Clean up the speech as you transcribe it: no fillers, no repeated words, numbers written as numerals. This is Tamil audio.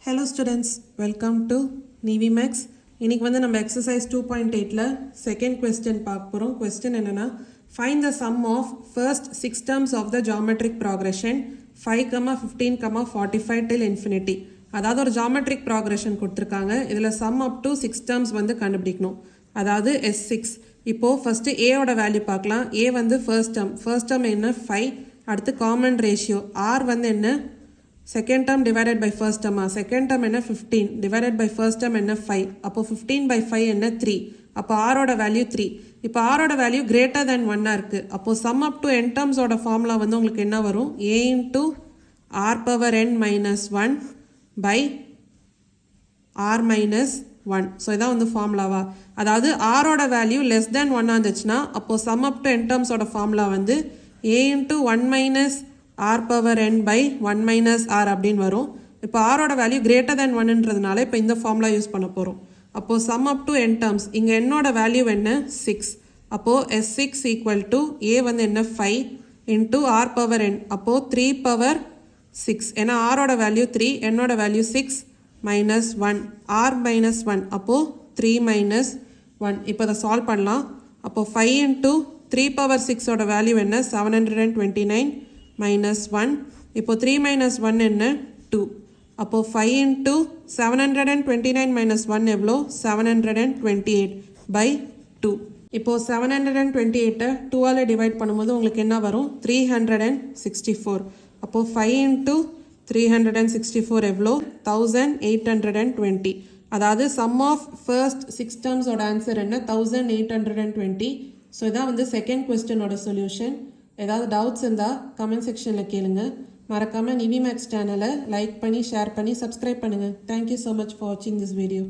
Hello students, welcome to NiveMaths. இன்னைக்கு வந்து நம்ம exercise 2.8ல second question பார்க்க போறோம். Question என்னன்னா find the sum of first 6 terms of the geometric progression 5, 15, 45 till infinity. அதாவது ஒரு geometric progression கொடுத்திருக்காங்க. இதுல sum up to 6 terms வந்து கண்டுபிடிக்கணும். அதாவது S6. இப்போ first A ஓட வேல்யூ பார்க்கலாம். A வந்து first term என்ன 5. அடுத்து common ratio R வந்து என்ன second term divided by first term second term என்ன 15 divided by first term என்ன 5 அப்போ 15 by 5 என்ன 3 அப்போ r ஓட வேல்யூ 3 இப்போ r ஓட வேல்யூ greater than 1 இருக்கு அப்போ sum up to n terms ஓட ஃபார்முலா வந்து உங்களுக்கு என்ன வரும் a into r power n minus 1 by r minus 1 so இதான் வந்து ஃபார்முலாவா அதாவது r ஓட வேல்யூ less than 1 இருந்துச்சுனா அப்போ sum up to n terms ஓட ஃபார்முலா வந்து a into 1 minus r power n by 1 minus r அப்படின் வரும் இப்போ r ஓட வேல்யூ greater than 1 ன்றதுனால இப்போ இந்த ஃபார்முலா யூஸ் பண்ண போறோம் அப்போ sum up to n terms இங்க n ஓட வேல்யூ என்ன 6 அப்போ s6 equal to a வந்து என்ன 5 into r power n அப்போ 3 power 6 ஏனா r ஓட வேல்யூ 3 n ஓட வேல்யூ 6 minus 1 r minus 1 அப்போ 3 minus 1 இப்போ இத சால்வ் பண்ணலாம் அப்போ 5 into 3 power 6 ஓட வேல்யூ என்ன 729 minus 1 இப்போ 3 minus 1 என்ன 2 அப்போ 5 into 729 minus 1 எவ்வளோ 728 by 2 இப்போ 728 2 ஆல டிவைட் பண்ணும்போது உங்களுக்கு என்ன வரும் 364 அப்போ 5 into 364 எவ்வளோ 1820 அதாவது sum of first 6 terms ஓட ஆன்சர் என்ன 1820 ஸோ இதான் வந்து செகண்ட் கொஸ்டினோட சொல்யூஷன் ஏதாவது டவுட்ஸ் இருந்தால் கமெண்ட் செக்ஷனில் கேளுங்க மறக்காமல் NiveMaths சேனலை லைக் பண்ணி ஷேர் பண்ணி சப்ஸ்கிரைப் பண்ணுங்கள் தேங்க்யூ ஸோ மச் ஃபார் வாட்சிங் திஸ் வீடியோ